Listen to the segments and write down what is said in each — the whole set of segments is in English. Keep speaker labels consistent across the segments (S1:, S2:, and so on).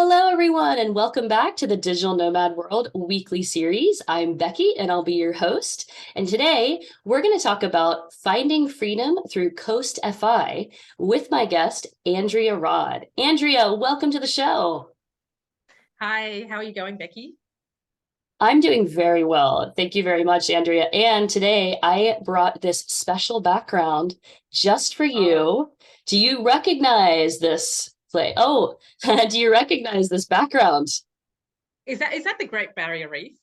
S1: Hello, everyone, and welcome back to the Digital Nomad World weekly series. I'm Becky, and I'll be your host. And today we're going to talk about finding freedom through Coast FI with my guest, Andrea Rod. Andrea, welcome to the show.
S2: Hi, how are you going, Becky?
S1: I'm doing very well. Thank you very much, Andrea. And today I brought this special background just for
S2: Oh,
S1: you. Do you recognize this play? Oh, do you recognize this background?
S2: is that the Great Barrier Reef?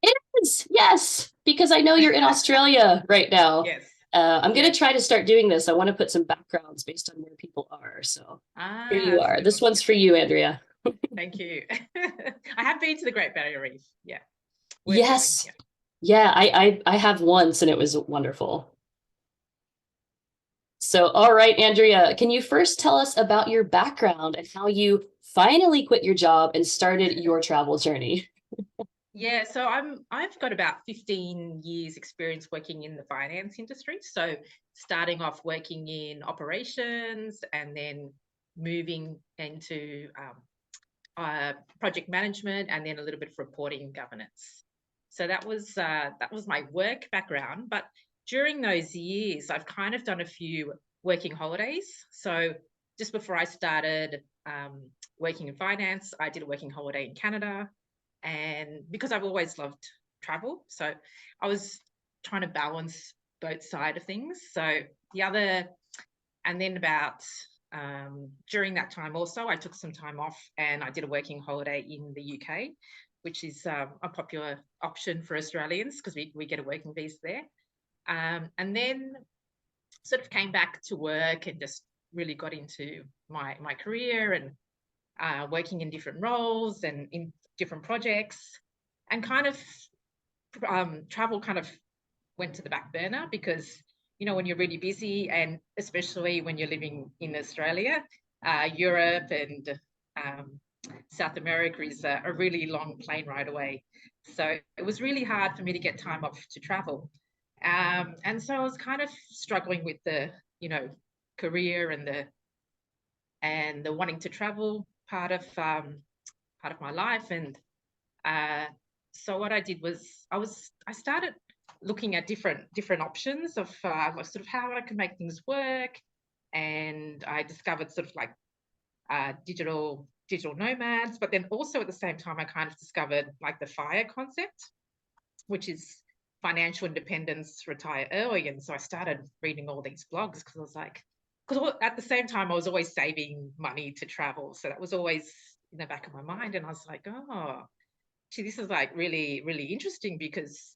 S1: It is, yes, because I know you're in Australia right now.
S2: Yes,
S1: I'm going to
S2: yes.
S1: try to start doing this. I want to put some backgrounds based on where people are. So here you
S2: So
S1: are.
S2: we've
S1: This
S2: got,
S1: one's
S2: yeah,
S1: for you, Andrea.
S2: thank you. I have been to the Great Barrier Reef. Yeah, worth going.
S1: Yes.
S2: Yeah.
S1: Yeah, I have once and it was wonderful. So, all right, Andrea, can you first tell us about your background and how you finally quit your job and started your travel journey?
S2: Yeah, so I've got about 15 years experience working in the finance industry. So starting off working in operations and then moving into project management and then a little bit of reporting and governance. So that was my work background. But during those years, I've kind of done a few working holidays. So just before I started working in finance, I did a working holiday in Canada, and because I've always loved travel, so I was trying to balance both side of things. So the other, and then about during that time also, I took some time off and I did a working holiday in the UK, which is a popular option for Australians because we get a working visa there. And then sort of came back to work and just really got into my career and working in different roles and in different projects, and kind of travel kind of went to the back burner because when you're really busy, and especially when you're living in Australia, Europe and um, South America is a really long plane ride away. So it was really hard for me to get time off to travel. And so I was kind of struggling with the, career and the wanting to travel part of my life. And uh, so what I did was I started looking at different options of sort of how I could make things work, and I discovered sort of like digital nomads. But then also at the same time, I kind of discovered like the FIRE concept, which is financial independence, retire early. And so I started reading all these blogs because I was like, because at the same time I was always saving money to travel, so that was always in the back of my mind. And I was like, oh, gee, this is like really, really interesting because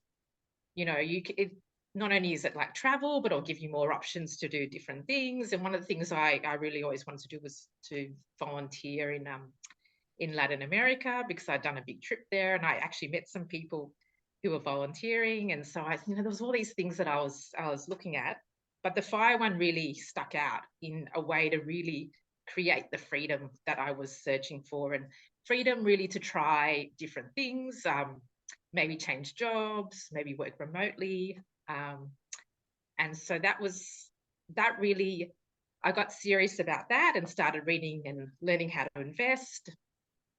S2: it not only is it like travel, but it'll give you more options to do different things. And one of the things I really always wanted to do was to volunteer in Latin America because I'd done a big trip there and I actually met some people who were volunteering. And so there was all these things that I was looking at, but the fire one really stuck out in a way to really create the freedom that I was searching for, and freedom really to try different things, maybe change jobs, maybe work remotely. Um, and so that really, I got serious about that and started reading and learning how to invest.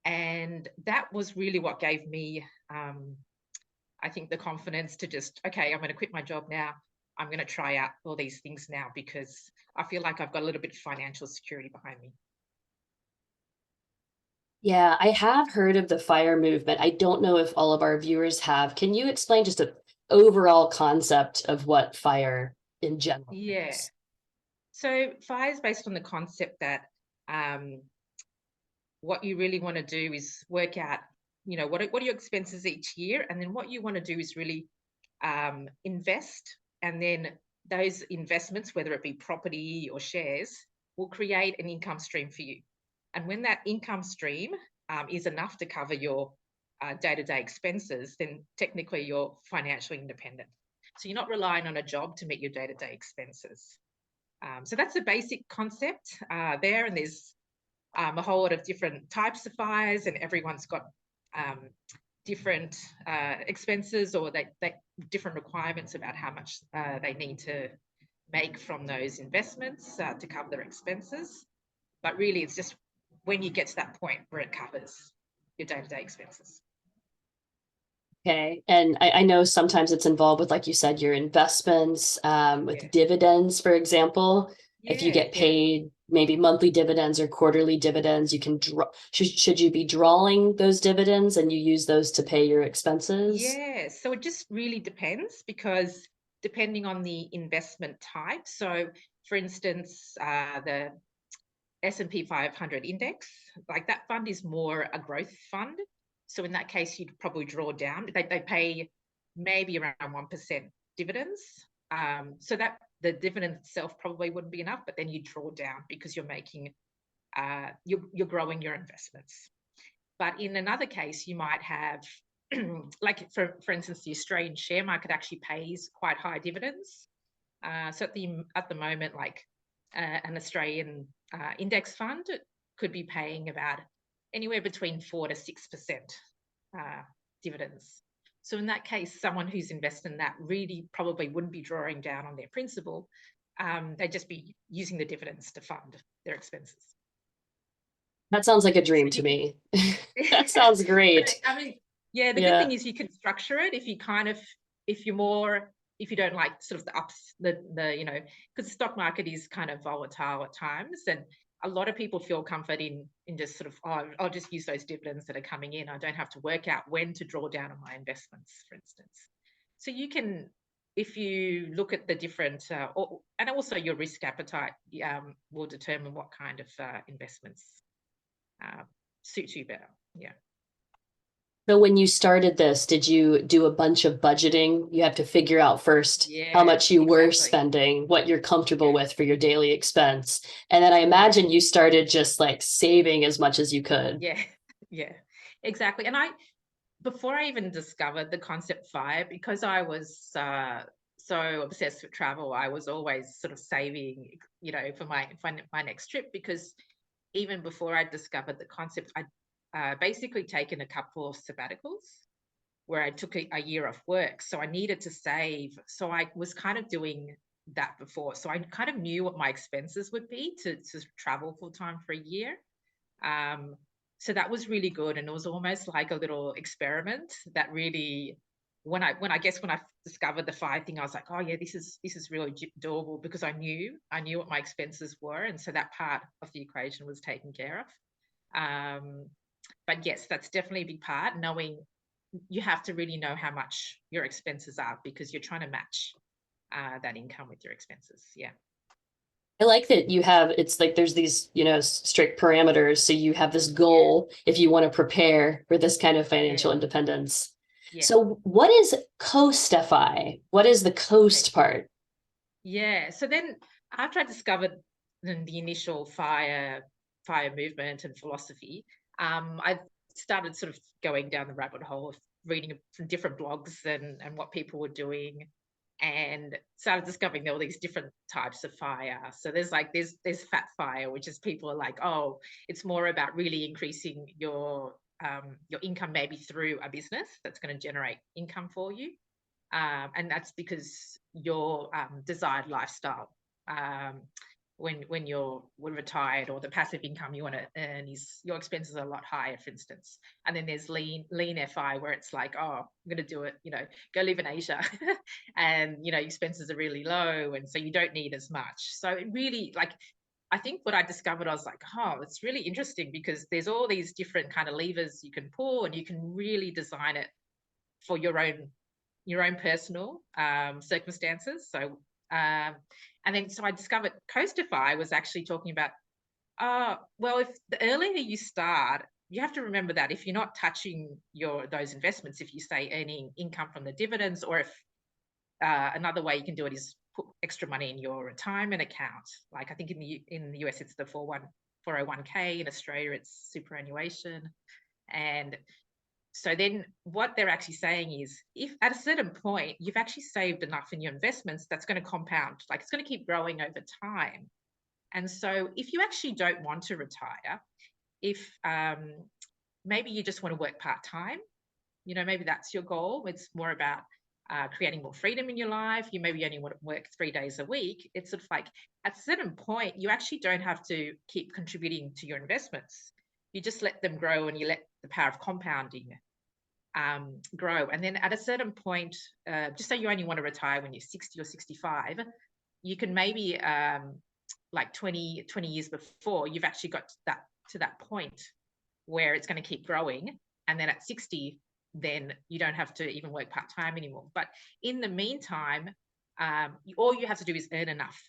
S2: And that was really what gave me, I think, the confidence to just, okay, I'm going to quit my job now. I'm going to try out all these things now because I feel like I've got a little bit of financial security behind me.
S1: Yeah, I have heard of the FIRE movement. I don't know if all of our viewers have. Can you explain just an overall concept of what FIRE in general
S2: Yeah.
S1: is?
S2: So FIRE is based on the concept that um, what you really want to do is work out, what are your expenses each year, and then what you want to do is really invest, and then those investments, whether it be property or shares, will create an income stream for you. And when that income stream is enough to cover your day-to-day expenses, then technically you're financially independent. So you're not relying on a job to meet your day-to-day expenses. So that's the basic concept there, and there's a whole lot of different types of fires, and everyone's got um, different expenses, or they different requirements about how much they need to make from those investments to cover their expenses. But really, it's just when you get to that point where it covers your day-to-day expenses.
S1: Okay. And I know sometimes it's involved with, like you said, your investments, with
S2: Yeah.
S1: dividends, for example. If you
S2: Yeah,
S1: get
S2: yeah.
S1: paid maybe monthly dividends or quarterly dividends, you can draw, should you be drawing those dividends and you use those to pay your expenses?
S2: Yeah, so it just really depends, because depending on the investment type. So for instance, the S&P 500 index, like that fund is more a growth fund. So in that case, you'd probably draw down. They pay maybe around 1% dividends. So that the dividend itself probably wouldn't be enough, but then you draw down because you're making you're growing your investments. But in another case, you might have like for instance, the Australian share market actually pays quite high dividends. So at the moment, like an Australian index fund could be paying about anywhere between 4 to 6% dividends. So in that case, someone who's invested in that really probably wouldn't be drawing down on their principal. They'd just be using the dividends to fund their expenses.
S1: That sounds like a
S2: So
S1: dream to
S2: you can,
S1: me. That sounds
S2: but
S1: great.
S2: I mean, yeah, the good
S1: Yeah.
S2: thing is you can structure it if you kind of, if you're more, if you don't like sort of the ups, you know, because the stock market is kind of volatile at times, and a lot of people feel comfort in just sort of, oh, I'll just use those dividends that are coming in. I don't have to work out when to draw down on my investments, for instance. So you can, if you look at the different, and also your risk appetite will determine what kind of investments uh, suit you better. Yeah.
S1: So when you started this, did you do a bunch of budgeting? You have to figure out first how
S2: Yeah,
S1: much you were
S2: exactly.
S1: spending, what you're comfortable
S2: Yeah,
S1: with for your daily expense. And then I
S2: yeah,
S1: imagine you started just like saving as much as you could.
S2: yeah, yeah, exactly. And before I even discovered the concept fire, because I was so obsessed with travel, I was always sort of saving, you know, for my next trip. Because even before I discovered the concept, I'd basically taken a couple of sabbaticals where I took a year off work. So I needed to save. So I was kind of doing that before. So I kind of knew what my expenses would be to travel full time for a year. Um, so that was really good. And it was almost like a little experiment that really, when I guess when I discovered the fire thing, I was like, oh yeah, this is really doable, because I knew what my expenses were. And so that part of the equation was taken care of. But yes, that's definitely a big part, knowing you have to really know how much your expenses are, because you're trying to match that income with your expenses. Yeah.
S1: I like that you have, it's like there's these, strict parameters. So you have this
S2: Yeah.
S1: goal if you want to prepare for this kind of
S2: Yeah.
S1: financial independence.
S2: Yeah.
S1: So what is Coast FI? What is the
S2: Okay.
S1: Coast part?
S2: Yeah. So then after I discovered the initial fire movement and philosophy, I started sort of going down the rabbit hole of reading from different blogs and what people were doing, and started discovering all these different types of fire. So there's fat fire, which is people are like, oh, it's more about really increasing your income, maybe through a business that's going to generate income for you. And that's because your desired lifestyle, when you're retired, or the passive income you want to earn, is your expenses are a lot higher, for instance. And then there's lean FI, where it's like, oh, I'm going to do it, go live in Asia, and expenses are really low, and so you don't need as much. So it really, like, I think what I discovered, I was like, oh, it's really interesting, because there's all these different kind of levers you can pull, and you can really design it for your own personal circumstances. So, and then so I discovered Coastify was actually talking about, well, if the earlier you start, you have to remember that if you're not touching those investments, if you say earning income from the dividends, or if another way you can do it is put extra money in your retirement account. Like I think in the US it's the 401k. In Australia it's superannuation. And so then what they're actually saying is, if at a certain point you've actually saved enough in your investments, that's going to compound, like it's going to keep growing over time. And so if you actually don't want to retire, if maybe you just want to work part-time, maybe that's your goal. It's more about creating more freedom in your life. You maybe only want to work 3 days a week. It's sort of like at a certain point, you actually don't have to keep contributing to your investments. You just let them grow, and you let the power of compounding grow. And then at a certain point, just say you only want to retire when you're 60 or 65, you can maybe like 20 years before, you've actually got to that point where it's going to keep growing. And then at 60, then you don't have to even work part-time anymore. But in the meantime, all you have to do is earn enough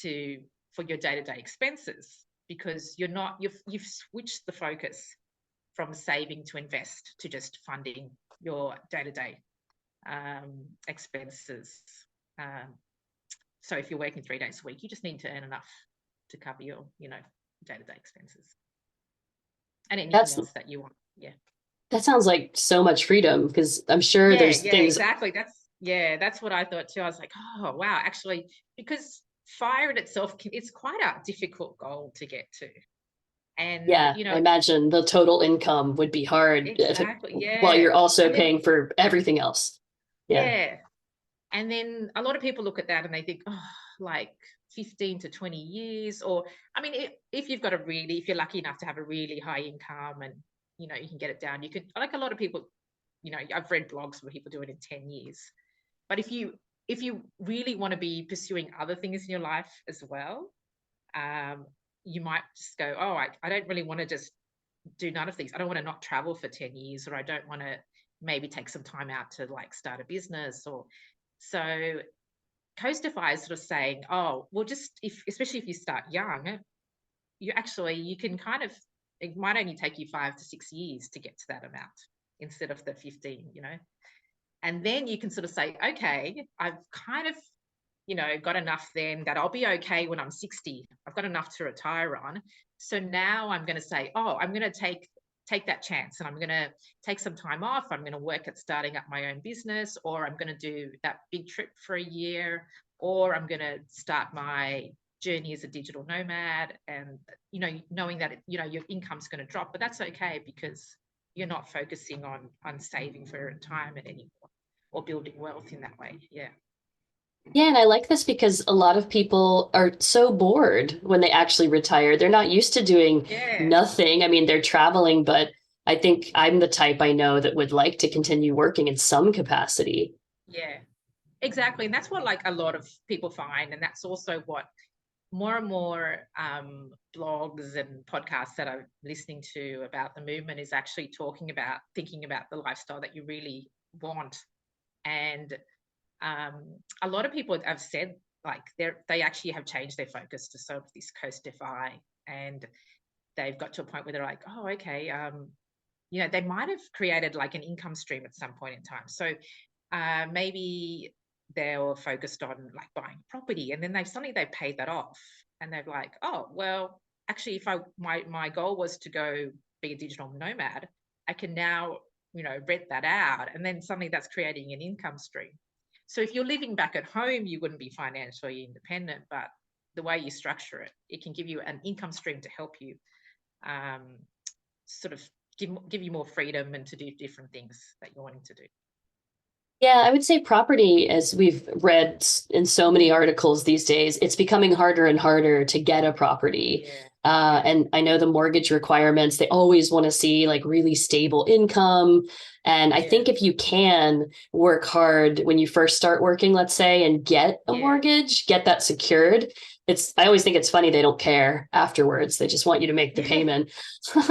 S2: for your day-to-day expenses, because you've switched the focus from saving to invest to just funding your day-to-day expenses. So if you're working 3 days a week, you just need to earn enough to cover your, day-to-day expenses and anything else that you want. Yeah.
S1: That sounds like so much freedom, because I'm sure there's things.
S2: Exactly. That's what I thought too. I was like, oh wow, actually, because FIRE in itself, it's quite a difficult goal to get to. And
S1: I imagine the total income would be hard while you're also paying for everything else.
S2: And then a lot of people look at that and they think, oh, like 15 to 20 years. Or, I mean, if you're lucky enough to have a really high income and, you can get it down, you could, like a lot of people, I've read blogs where people do it in 10 years. But if you really want to be pursuing other things in your life as well, you might just go, oh, I don't really want to just do none of these. I don't want to not travel for 10 years, or I don't want to maybe take some time out to like start a business. Or so Coastify is sort of saying, oh, well, especially if you start young, you can kind of, it might only take you 5 to 6 years to get to that amount instead of the 15, and then you can sort of say, okay, I've kind of, got enough then that I'll be okay when I'm 60. I've got enough to retire on. So now I'm going to say, oh, I'm going to take that chance, and I'm going to take some time off. I'm going to work at starting up my own business, or I'm going to do that big trip for a year, or I'm going to start my journey as a digital nomad. And, knowing that, your income's going to drop, but that's okay, because you're not focusing on saving for retirement anymore or building wealth in that way.
S1: Yeah, and I like this because a lot of people are so bored when they actually retire. They're not used to doing nothing. I mean, they're traveling, but I think I'm the type I know that would like to continue working in some capacity.
S2: Yeah, exactly. And that's what like a lot of people find. And that's also what more and more blogs and podcasts that I'm listening to about the movement is actually thinking about the lifestyle that you really want. And a lot of people have said like they actually have changed their focus to sort of this Coastify, and they've got to a point where they're like, oh, okay, they might have created like an income stream at some point in time. So maybe they were focused on like buying property, and then they've paid that off, and they're like, oh, well, actually, if my goal was to go be a digital nomad, I can now, rent that out, and then suddenly that's creating an income stream. So if you're living back at home, you wouldn't be financially independent, but the way you structure it, it can give you an income stream to help you sort of give you more freedom and to do different things that you're wanting to do.
S1: Yeah, I would say property, as we've read in so many articles these days, it's becoming harder and harder to get a property. And I know the mortgage requirements, they always want to see like really stable income. And I think if you can work hard when you first start working, let's say, and get a mortgage, get that secured, I always think it's funny they don't care afterwards. They just want you to make the payment.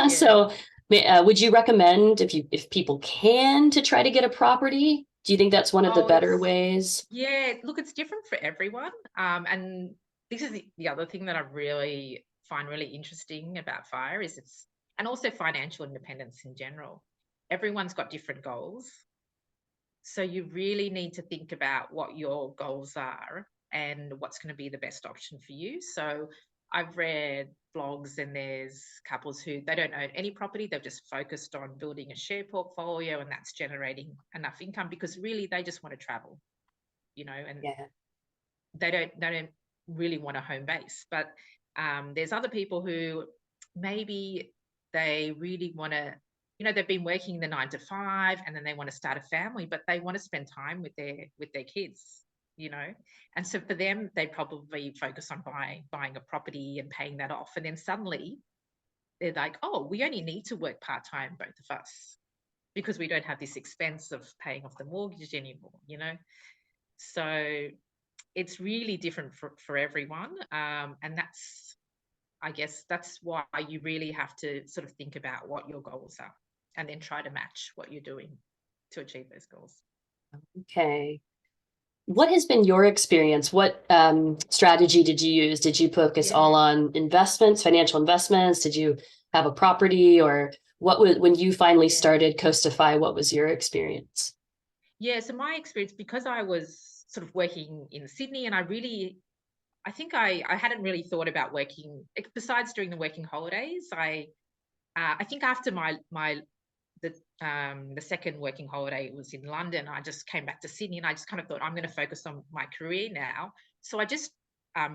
S1: So would you recommend if people can to try to get a property? Do you think that's one of the better ways?
S2: Yeah, look, it's different for everyone. And this is the other thing that I really find really interesting about FIRE is and also financial independence in general. Everyone's got different goals. So you really need to think about what your goals are and what's going to be the best option for you. So I've read blogs, and there's couples who they don't own any property. They've just focused on building a share portfolio, and that's generating enough income because really they just want to travel, and they don't really want a home base. But there's other people who maybe they really want to they've been working the 9 to 5 and then they want to start a family, but they want to spend time with their kids, you know. And so for them, they probably focus on buying a property and paying that off. And then suddenly they're like, oh, we only need to work part-time, both of us, because we don't have this expense of paying off the mortgage anymore, you know. So it's really different for everyone. And that's, I guess, that's why you really have to sort of think about what your goals are and then try to match what you're doing to achieve those goals.
S1: Okay. What has been your experience? What strategy did you use? Did you focus all
S2: Yeah.
S1: on investments, financial investments? Did you have a property, or what was, when you finally
S2: Yeah.
S1: started Coastify, what was your experience?
S2: Yeah. So my experience, because I was sort of working in Sydney, and I think I hadn't really thought about working besides during the working holidays. I think after the second working holiday was in London, I just came back to Sydney and I just kind of thought, I'm going to focus on my career now. So I just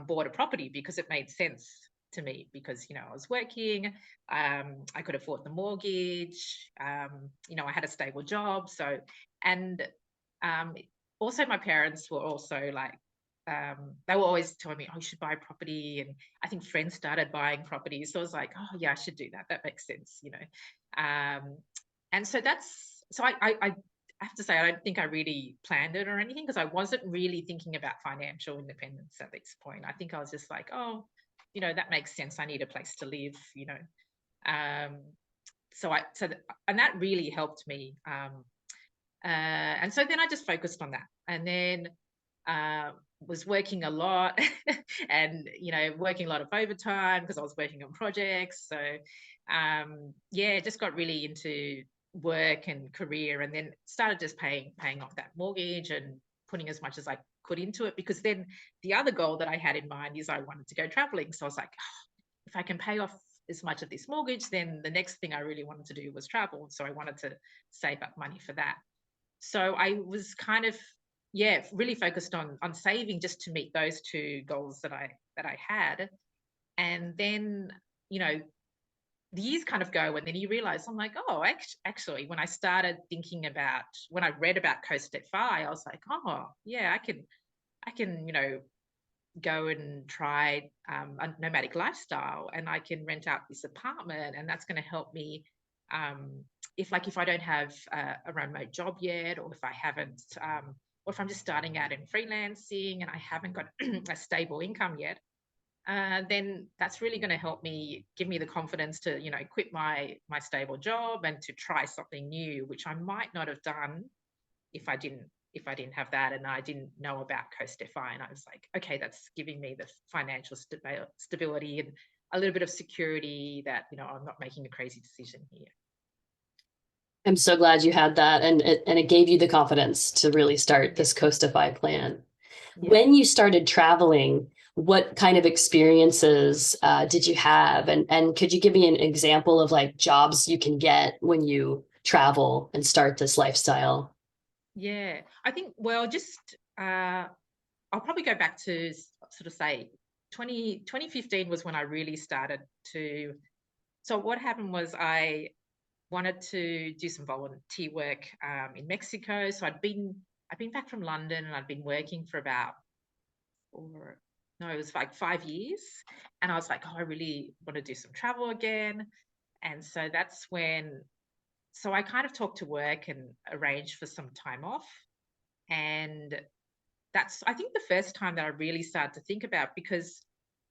S2: bought a property because it made sense to me, because, you know, I was working, I could afford the mortgage, you know, I had a stable job. So, and um, also my parents were also like, they were always telling me, oh, you should buy property. And I think friends started buying properties. So I was like, oh yeah, I should do that. That makes sense, you know. And so I have to say, I don't think I really planned it or anything, because I wasn't really thinking about financial independence at this point. I think I was just like, oh, you know, that makes sense. I need a place to live, you know. Um, and that really helped me. And so then I just focused on that, and then uh, was working a lot and, you know, working a lot of overtime because I was working on projects. So yeah, just got really into work and career, and then started just paying off that mortgage and putting as much as I could into it, because then the other goal that I had in mind is I wanted to go traveling. So I was like, oh, if I can pay off as much of this mortgage, then the next thing I really wanted to do was travel. So I wanted to save up money for that. So I was kind of, yeah, really focused on saving just to meet those two goals that I had. And then, you know, the years kind of go, and then you realize, I'm like, oh, actually, when I started thinking about, when I read about Coast at Fi, I was like, oh yeah, I can, you know, go and try a nomadic lifestyle, and I can rent out this apartment, and that's going to help me, if I don't have a remote job yet, or if I haven't, or if I'm just starting out in freelancing and I haven't got a stable income yet, then that's really going to help me, give me the confidence to, you know, quit my stable job and to try something new, which I might not have done if I didn't have that and I didn't know about Coastify. And I was like, okay, that's giving me the financial stability and a little bit of security that, you know, I'm not making a crazy decision here.
S1: I'm so glad you had that, and it gave you the confidence to really start
S2: Yeah,
S1: this Coastify plan.
S2: yeah,
S1: When you started traveling, what kind of experiences did you have? And could you give me an example of like jobs you can get when you travel and start this lifestyle?
S2: yeah. I think, well, just I'll probably go back to sort of say 2015 was when I really started to. So what happened was I wanted to do some volunteer work in Mexico. So I'd been back from London, and I'd been working for about, or no, it was like 5 years. And I was like, oh, I really want to do some travel again. And so that's when, so I kind of talked to work and arranged for some time off. And that's, I think, the first time that I really started to think about, because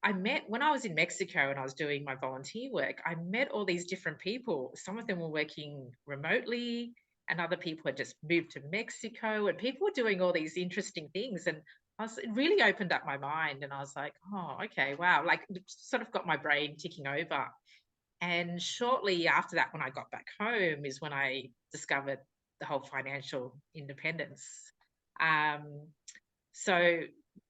S2: I met, when I was in Mexico and I was doing my volunteer work, I met all these different people. Some of them were working remotely, and other people had just moved to Mexico, and people were doing all these interesting things. And it really opened up my mind, and I was like, oh, okay, wow. Like, it sort of got my brain ticking over. And shortly after that, when I got back home, is when I discovered the whole financial independence. Um, so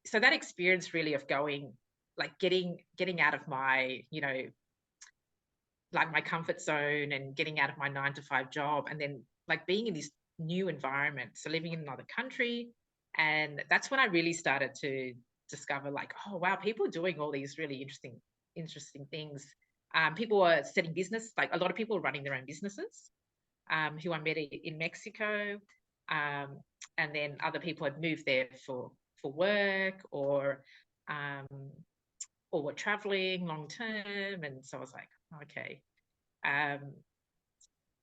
S2: so that experience really of going, like getting out of my, you know, like my comfort zone, and getting out of my 9 to 5 job, and then like being in this new environment, so living in another country. And that's when I really started to discover, like, oh wow, people are doing all these really interesting things. People are setting business, like a lot of people are running their own businesses. who I met in Mexico. And then other people had moved there for work um, or were traveling long term. And so I was like, okay, um,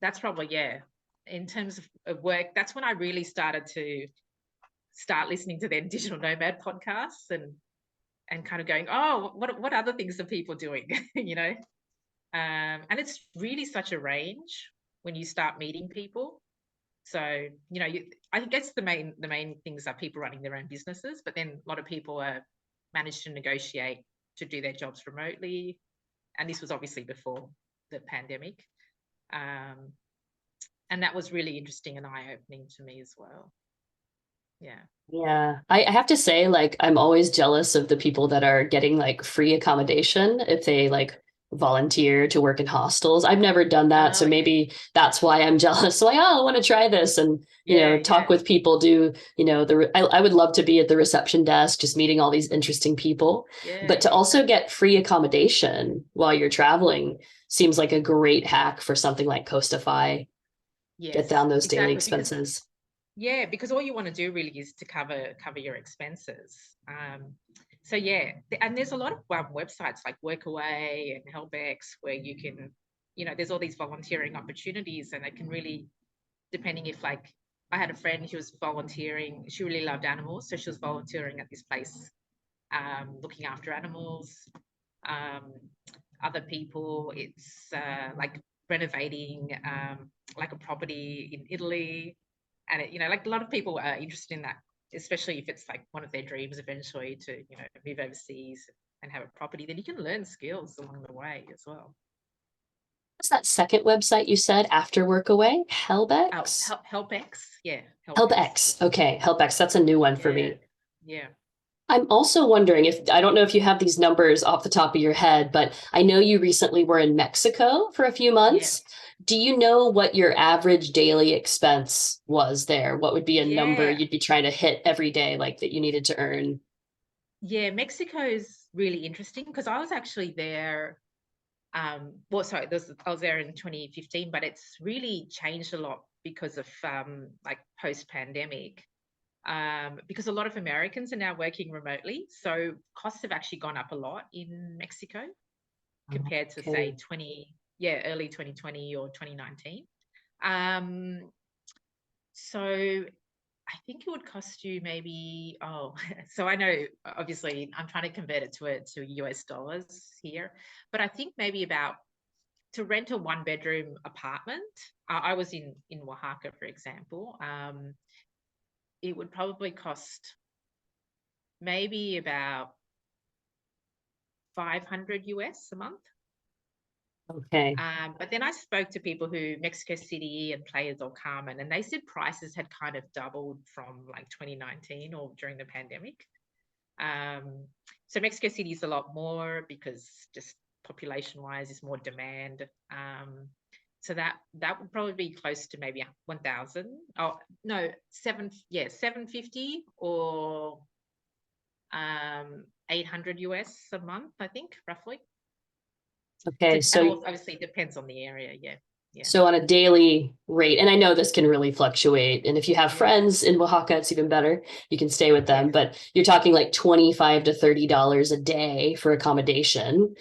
S2: that's probably, yeah, in terms of work, that's when I really started to start listening to their digital nomad podcasts and kind of going, oh, what other things are people doing? you know? And it's really such a range when you start meeting people. So, I guess the main things are people running their own businesses, but then a lot of people are managed to negotiate to do their jobs remotely. And this was obviously before the pandemic. And that was really interesting and eye-opening to me as well. Yeah.
S1: Yeah, I have to say, like, I'm always jealous of the people that are getting like free accommodation if they like volunteer to work in hostels. I've never done that,
S2: Oh,
S1: so
S2: okay.
S1: maybe that's why I'm jealous. So like, oh, I want to try this and,
S2: Yeah,
S1: talk
S2: yeah,
S1: with people, do, I would love to be at the reception desk, just meeting all these interesting people.
S2: yeah,
S1: But to
S2: yeah,
S1: also
S2: exactly.
S1: get free accommodation while you're traveling seems like a great hack for something like Coastify, get
S2: Yes,
S1: down those daily
S2: exactly. Because
S1: expenses.
S2: yeah, because all you want to do really is to cover your expenses. So yeah, and there's a lot of websites like Workaway and Helpx where you can, there's all these volunteering opportunities, and it can really, depending if like I had a friend who was volunteering, she really loved animals, so she was volunteering at this place, looking after animals. Um, Other people, it's like renovating like a property in Italy, and like a lot of people are interested in that, especially if it's like one of their dreams eventually to move overseas and have a property. Then you can learn skills along the way as well.
S1: What's that second website you said after Workaway?
S2: Oh,
S1: Helpx?
S2: HelpX, yeah, HelpX,
S1: HelpX. Okay, HelpX. That's a new one for
S2: yeah,
S1: me.
S2: yeah,
S1: I'm also wondering if I don't know if you have these numbers off the top of your head, but I know you recently were in Mexico for a few
S2: yeah,
S1: months. Do you know what your average daily expense was there? What would be a number
S2: yeah,
S1: you'd be trying to hit every day, like that you needed to earn?
S2: yeah. Mexico is really interesting because I was actually there. Well, sorry, I was there in 2015, but it's really changed a lot because of like post-pandemic. Because a lot of Americans are now working remotely, so costs have actually gone up a lot in Mexico compared to say
S1: Okay.
S2: early 2020 or 2019. Um, so I think it would cost you maybe, so I know obviously I'm trying to convert it to US dollars here, but I think maybe about to rent a one bedroom apartment. I was in Oaxaca, for example. It would probably cost maybe about 500 US a month.
S1: Okay.
S2: But then I spoke to people who Mexico City and Playa del Carmen, and they said prices had kind of doubled from like 2019 or during the pandemic. Um, so Mexico City is a lot more because just population wise is more demand. So that would probably be close to maybe 1,000. Oh no, 750 or 800 US a month, I think, roughly.
S1: Okay.
S2: And
S1: So
S2: also obviously it depends on the area. Yeah, yeah,
S1: So on a daily rate, and I know this can really fluctuate. And if you have
S2: yeah,
S1: friends in Oaxaca, it's even better. You can stay with them,
S2: yes.
S1: but you're talking like 25 to $30 a day for accommodation.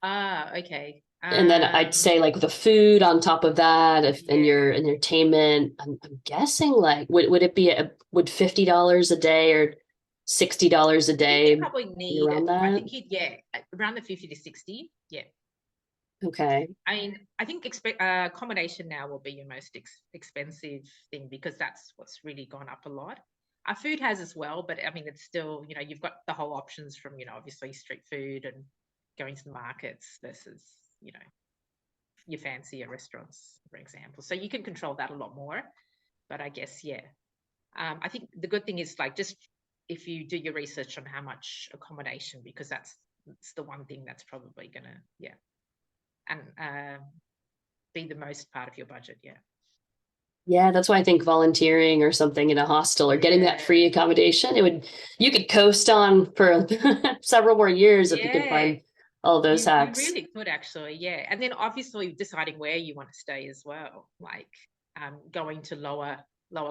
S2: Okay.
S1: And then I'd say like the food on top of that, if and
S2: Yeah.
S1: your entertainment, I'm guessing like would it be would $50 a day or $60 a
S2: I think you
S1: day
S2: probably
S1: be
S2: need
S1: around
S2: it. I
S1: that?
S2: think yeah, around the 50 to 60. Yeah.
S1: Okay.
S2: I mean, I think accommodation now will be your most expensive thing because that's what's really gone up a lot. Our food has as well, but I mean, it's still, you've got the whole options from, obviously street food and going to the markets versus, your fancier restaurants, for example. So you can control that a lot more. But I guess, yeah. I think the good thing is like just if you do your research on how much accommodation, because that's the one thing that's probably gonna, yeah, and be the most part of your budget. Yeah.
S1: Yeah, that's why I think volunteering or something in a hostel or getting that
S2: Yeah.
S1: free accommodation, you could coast on for several more years if you could
S2: Yeah.
S1: find all those
S2: You
S1: hacks.
S2: really could actually, yeah. And then obviously deciding where you want to stay as well, like going to lower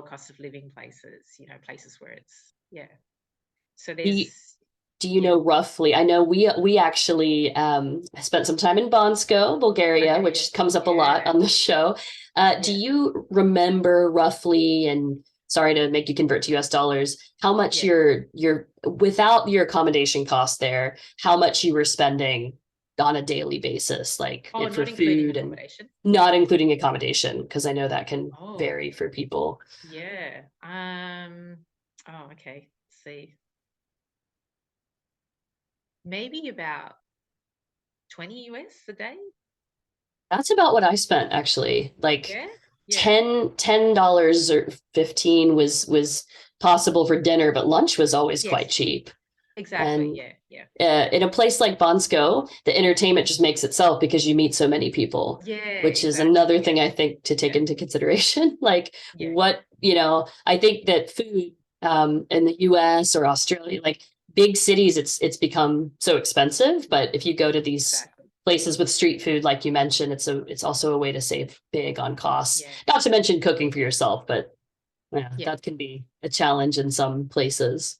S2: cost of living places, places where it's So
S1: Do you,
S2: there's
S1: do you
S2: yeah.
S1: know roughly? I know we actually spent some time in Bonsko, Bulgaria,
S2: Okay, yeah.
S1: which comes up a lot
S2: Yeah.
S1: on the show. Do
S2: Yeah.
S1: you remember roughly, and sorry to make you convert to US dollars, how much
S2: Yeah.
S1: your without your accommodation cost there, how much you were spending on a daily basis, like
S2: Oh,
S1: for
S2: not including
S1: food and
S2: accommodation.
S1: not including accommodation, because I know that can
S2: Oh,
S1: vary for people.
S2: yeah. Oh, okay. Let's see. Maybe about 20 US a day.
S1: That's about what I spent actually. Like
S2: Yeah. Yeah.
S1: $10 or 15 was possible for dinner, but lunch was always quite
S2: Yes,
S1: cheap.
S2: exactly.
S1: And
S2: Yeah. Yeah.
S1: in a place like Bonsko, the entertainment just makes itself because you meet so many people,
S2: Yeah,
S1: which is
S2: exactly.
S1: another
S2: Yeah.
S1: thing I think to take
S2: Yeah.
S1: into consideration. Like
S2: Yeah.
S1: what, I think that food in the US or Australia, like big cities, it's become so expensive. But if you go to these
S2: Exactly.
S1: places with street food, like you mentioned, it's also a way to save big on costs.
S2: Yeah.
S1: Not to mention cooking for yourself, but yeah,
S2: Yeah.
S1: that can be a challenge in some places.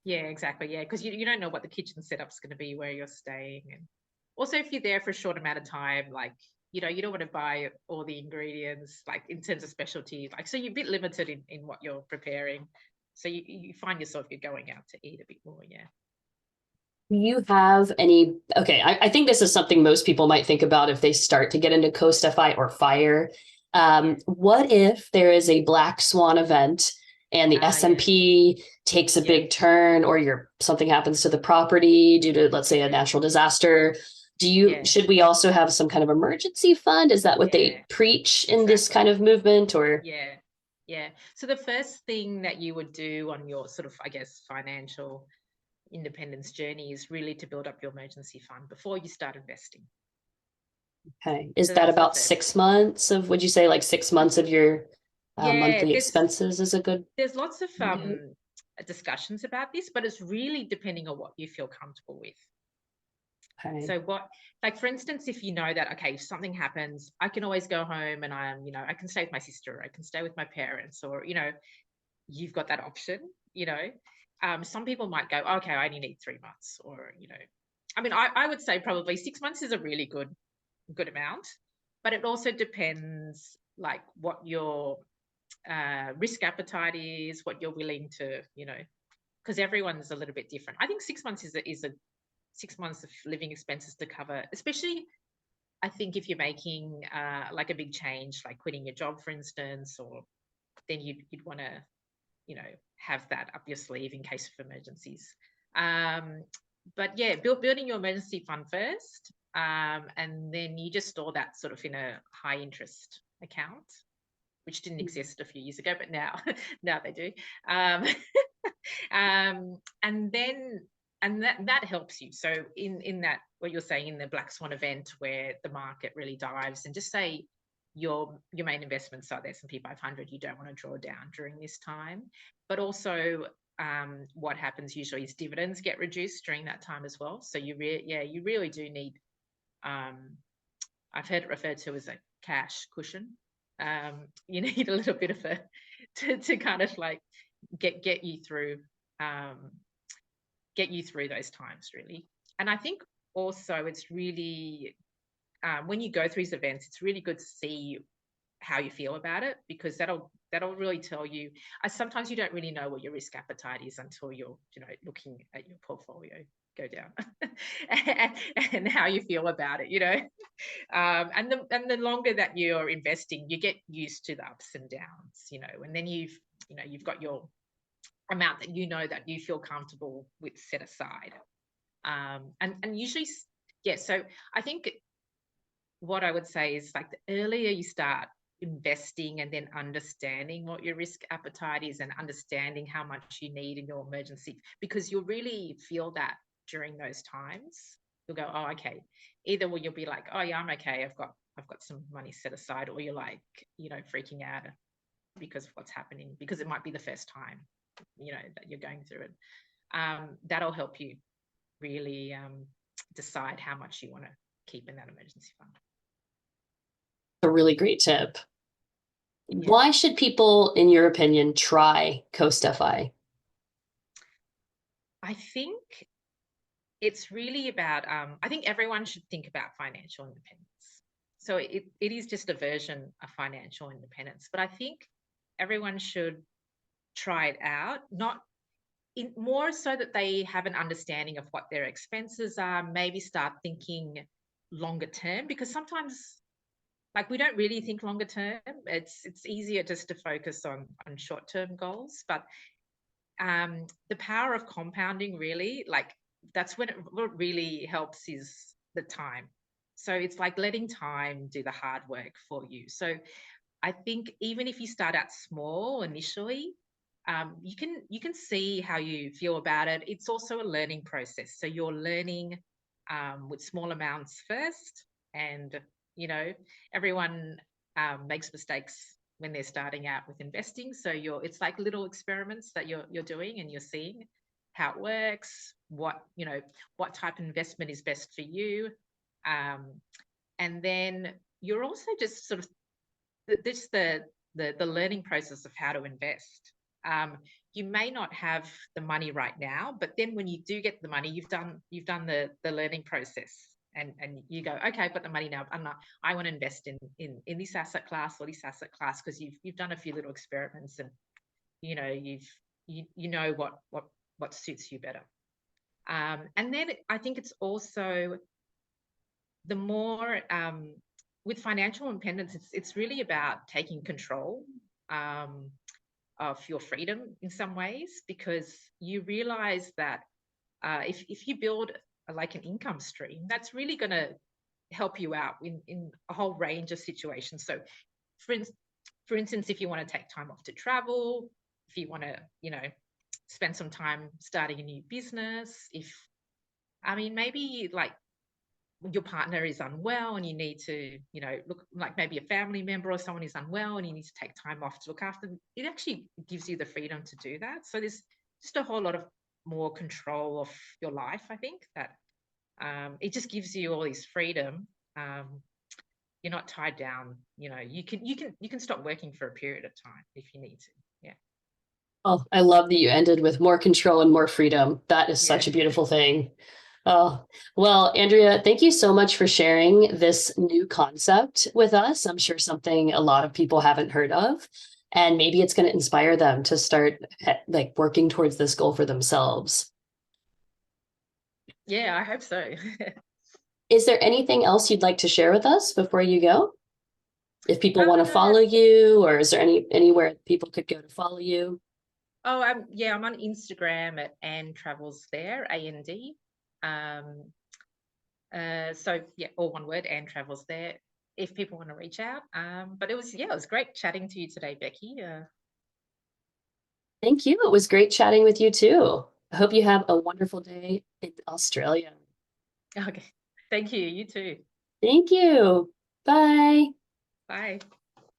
S2: Yeah, exactly. Yeah, because you don't know what the kitchen setup's going to be where you're staying. And also, if you're there for a short amount of time, like, you don't want to buy all the ingredients, like in terms of specialty. Like, so you're a bit limited in what you're preparing. So you find yourself you're going out to eat a bit more. Yeah.
S1: Do you have any? Okay, I think this is something most people might think about if they start to get into Coast FI or fire.
S2: Yeah.
S1: What if there is a black swan event and the
S2: Yeah.
S1: S&P takes a
S2: Yeah.
S1: big turn, or something happens to the property due to, let's say, a
S2: Yeah.
S1: natural disaster?
S2: Yeah.
S1: Should we also have some kind of emergency fund? Is that what they
S2: Yeah.
S1: preach in this
S2: Exactly.
S1: kind of movement, or?
S2: Yeah. Yeah. So the first thing that you would do on your sort of, I guess, financial independence journey is really to build up your emergency fund before you start investing.
S1: Okay, is
S2: So
S1: that
S2: that's the
S1: about
S2: first
S1: six
S2: thing.
S1: months of, would you say like 6 months of your
S2: Yeah,
S1: monthly expenses is a good
S2: there's lots of
S1: target?
S2: discussions about this, but it's really depending on what you feel comfortable with.
S1: Okay.
S2: So like for instance, if you know that, okay, if something happens, I can always go home and I can stay with my sister, I can stay with my parents, or, you've got that option. Some people might go, okay, I only need 3 months, or, I mean, I would say probably 6 months is a really good amount, but it also depends like what your risk appetite is, what you're willing to, because everyone's a little bit different. I think 6 months is a 6 months of living expenses to cover, especially I think if you're making like a big change, like quitting your job, for instance, or then you'd want to, have that up your sleeve in case of emergencies. Um, but yeah, building your emergency fund first, and then you just store that sort of in a high interest account, which didn't exist a few years ago, but now now they do. Um, and then that helps you. So in that, what you're saying, in the black swan event where the market really dives, and just say your main investments are the S&P 500, you don't want to draw down during this time. But also, what happens usually is dividends get reduced during that time as well. So you really do need, I've heard it referred to as a cash cushion. You need a little bit of a to kind of like get you through, um, those times, really. And I think also it's really, when you go through these events, it's really good to see how you feel about it, because that'll really tell you. Sometimes you don't really know what your risk appetite is until you're looking at your portfolio go down and how you feel about it. And the longer that you're investing, you get used to the ups and downs. And then you've got your amount that you feel comfortable with set aside. And usually, yeah. So I think what I would say is, like, the earlier you start investing and then understanding what your risk appetite is and understanding how much you need in your emergency, because you'll really feel that during those times. You'll go, oh, okay. Either will you'll be like, oh yeah, I'm okay. I've got some money set aside, or you're like, freaking out because of what's happening, because it might be the first time, that you're going through it. That'll help you really, decide how much you want to keep in that emergency fund.
S1: A really great tip.
S2: Yeah.
S1: Why should people, in your opinion, try Coast FI?
S2: I think it's really about, I think everyone should think about financial independence. So it is just a version of financial independence, but I think everyone should try it out, not in more so that they have an understanding of what their expenses are, maybe start thinking longer term, because sometimes like we don't really think longer term. It's easier just to focus on short-term goals, but the power of compounding really, like that's when what really helps is the time. So it's like letting time do the hard work for you. So I think even if you start out small initially, you can see how you feel about it. It's also a learning process. So you're learning with small amounts first, and you know everyone makes mistakes when they're starting out with investing. So it's like little experiments that you're doing, and you're seeing how it works, what type of investment is best for you, and then you're also just sort of the learning process of how to invest. You may not have the money right now, but then when you do get the money, you've done the learning process, and you go, okay, I've got the money now. I want to invest in this asset class or this asset class, because you've done a few little experiments, and you know what suits you better. And then I think it's also the more with financial independence, it's really about taking control of your freedom in some ways, because you realize that if you build like an income stream, that's really going to help you out in a whole range of situations. So for instance, if you want to take time off to travel, if you want to, spend some time starting a new business, maybe like your partner is unwell and you need to, look, like maybe a family member or someone is unwell and you need to take time off to look after them, it actually gives you the freedom to do that. So there's just a whole lot of more control of your life, I think, that it just gives you all this freedom. You're not tied down. You can stop working for a period of time if you need to. Yeah.
S1: Oh, I love that you ended with more control and more freedom. That is
S2: Yeah.
S1: such a beautiful thing. Oh, well, Andrea, thank you so much for sharing this new concept with us. I'm sure something a lot of people haven't heard of, and maybe it's going to inspire them to start like working towards this goal for themselves.
S2: Yeah, I hope so.
S1: Is there anything else you'd like to share with us before you go? If people want to
S2: Uh,
S1: follow you, or is there anywhere people could go to follow you?
S2: Oh, yeah, I'm on Instagram at And Travels there, AND. Um, so yeah, all one word, And Travels there. If people want to reach out. But it was great chatting to you today, Becky.
S1: Thank you. It was great chatting with you too. I hope you have a wonderful day in Australia.
S2: Okay, thank you. You too.
S1: Thank you. Bye.
S2: Bye.